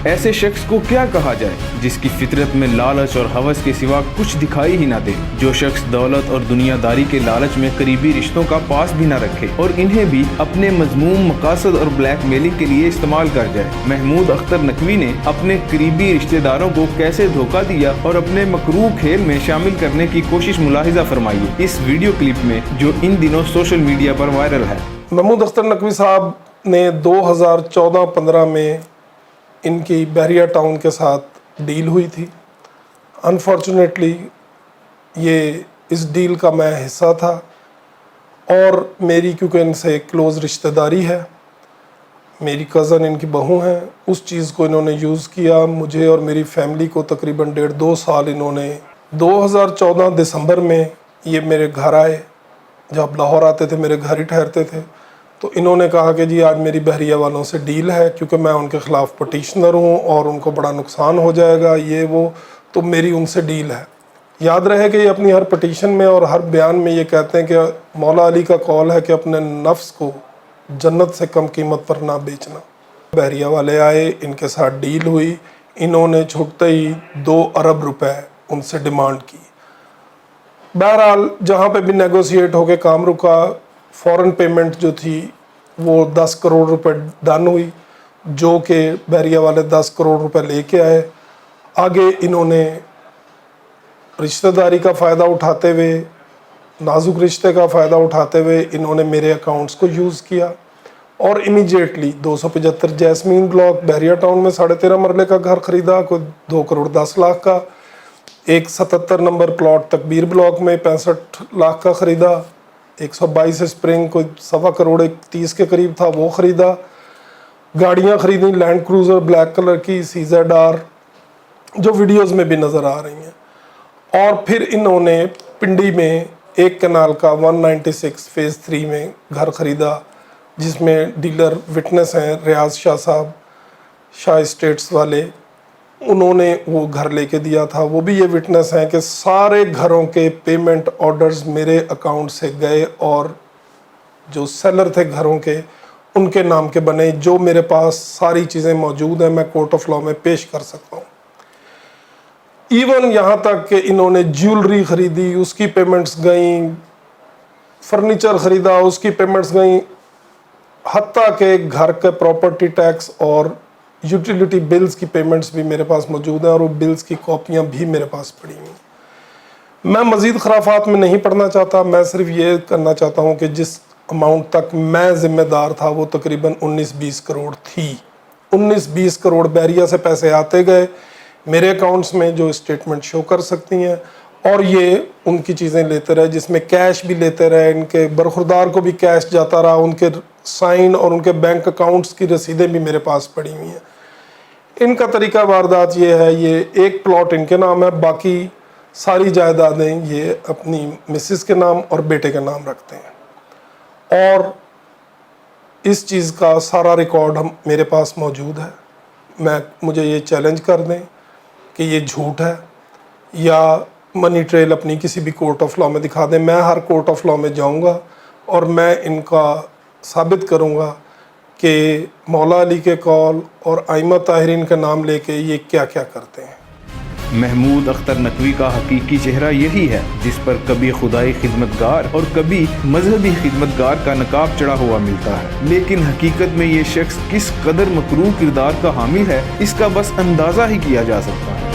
ایسے شخص کو کیا کہا جائے جس کی فطرت میں لالچ اور ہوس کے سوا کچھ دکھائی ہی نہ دے، جو شخص دولت اور دنیا داری کے لالچ میں قریبی رشتوں کا پاس بھی نہ رکھے اور انہیں بھی اپنے مذموم مقاصد اور بلیک میلنگ کے لیے استعمال کر جائے۔ محمود اختر نقوی نے اپنے قریبی رشتہ داروں کو کیسے دھوکہ دیا اور اپنے مکروہ کھیل میں شامل کرنے کی کوشش ملاحظہ فرمائیے اس ویڈیو کلپ میں جو ان دنوں سوشل میڈیا پر وائرل ہے۔ محمود اختر نقوی صاحب نے 2014-15 میں ان کی بحریہ ٹاؤن کے ساتھ ڈیل ہوئی تھی۔ انفارچونیٹلی اس ڈیل کا میں حصہ تھا اور میری کیونکہ ان سے کلوز رشتہ داری ہے، میری کزن ان کی بہو ہیں، اس چیز کو انہوں نے یوز کیا۔ مجھے اور میری فیملی کو تقریباً 1.5-2 سال انہوں نے 2014 دسمبر میں یہ میرے گھر آئے، جب لاہور آتے تھے میرے گھر ہی ٹھہرتے تھے، تو انہوں نے کہا کہ جی آج میری بحریہ والوں سے ڈیل ہے، کیونکہ میں ان کے خلاف پٹیشنر ہوں اور ان کو بڑا نقصان ہو جائے گا، یہ وہ، تو میری ان سے ڈیل ہے۔ یاد رہے کہ یہ اپنی ہر پٹیشن میں اور ہر بیان میں یہ کہتے ہیں کہ مولا علی کا قول ہے کہ اپنے نفس کو جنت سے کم قیمت پر نہ بیچنا۔ بحریہ والے آئے، ان کے ساتھ ڈیل ہوئی، انہوں نے چھوٹتے ہی 2 ارب روپے ان سے ڈیمانڈ کی۔ بہرحال جہاں پہ بھی نیگوسیٹ ہو کے کام رکا، فوراً پیمنٹ جو تھی وہ 10 کروڑ روپے ڈن ہوئی، جو کہ بحریہ والے 10 کروڑ روپے لے کے آئے۔ آگے انہوں نے رشتہ داری کا فائدہ اٹھاتے ہوئے، نازک رشتے کا فائدہ اٹھاتے ہوئے انہوں نے میرے اکاؤنٹس کو یوز کیا اور امیجیٹلی 275 جیسمین بلاک بحریہ ٹاؤن میں 13.5 مرلے کا گھر خریدا، کوئی 2 کروڑ 10 لاکھ کا۔ ایک 77 نمبر پلاٹ تکبیر بلاک میں 65 لاکھ کا خریدا۔ 122 اسپرنگ کوئی 1.25 کروڑ 30 کے قریب تھا، وہ خریدا۔ گاڑیاں خریدیں، لینڈ کروزر بلیک کلر کی CZ-R، جو ویڈیوز میں بھی نظر آ رہی ہیں۔ اور پھر انہوں نے پنڈی میں 1 کنال کا 196 فیز 3 میں گھر خریدا، جس میں ڈیلر وٹنس ہیں ریاض شاہ صاحب، شاہ اسٹیٹس والے، انہوں نے وہ گھر لے کے دیا تھا۔ وہ بھی یہ وٹنس ہیں کہ سارے گھروں کے پیمنٹ آرڈرز میرے اکاؤنٹ سے گئے اور جو سیلر تھے گھروں کے ان کے نام کے بنے، جو میرے پاس ساری چیزیں موجود ہیں، میں کورٹ آف لاء میں پیش کر سکتا ہوں۔ ایون یہاں تک کہ انہوں نے جیولری خریدی، اس کی پیمنٹس گئیں، فرنیچر خریدا، اس کی پیمنٹس گئیں، حتیٰ کہ گھر کے پراپرٹی ٹیکس اور یوٹیلیٹی بلز کی پیمنٹس بھی میرے پاس موجود ہیں اور وہ بلز کی کاپیاں بھی میرے پاس پڑی ہوئی۔ میں مزید خرافات میں نہیں پڑھنا چاہتا، میں صرف یہ کرنا چاہتا ہوں کہ جس اماؤنٹ تک میں ذمہ دار تھا وہ تقریباً 19-20 کروڑ تھی۔ 19-20 کروڑ بحریہ سے پیسے آتے گئے میرے اکاؤنٹس میں، جو اسٹیٹمنٹ شو کر سکتی ہیں، اور یہ ان کی چیزیں لیتے رہے، جس میں کیش بھی لیتے رہے، ان کے برخوردار کو بھی کیش جاتا رہا، ان کے سائن اور ان کے بینک اکاؤنٹس کی رسیدیں بھی میرے پاس پڑی ہوئی ہیں۔ ان کا طریقہ واردات یہ ہے، یہ ایک پلاٹ ان کے نام ہے، باقی ساری جائیدادیں یہ اپنی مسز کے نام اور بیٹے کے نام رکھتے ہیں، اور اس چیز کا سارا ریکارڈ میرے پاس موجود ہے۔ مجھے یہ چیلنج کر دیں کہ یہ جھوٹ ہے، یا منی ٹریل اپنی کسی بھی کورٹ آف لاء میں دکھا دیں، میں ہر کورٹ آف لاء میں جاؤں گا اور میں ان کا ثابت کروں گا کہ مولا علی کے قول اور ائمہ طاہرین کا نام لے کے یہ کیا کیا کرتے ہیں۔ محمود اختر نقوی کا حقیقی چہرہ یہی ہے، جس پر کبھی خدائی خدمتگار اور کبھی مذہبی خدمتگار کا نقاب چڑھا ہوا ملتا ہے، لیکن حقیقت میں یہ شخص کس قدر مکروہ کردار کا حامل ہے اس کا بس اندازہ ہی کیا جا سکتا ہے۔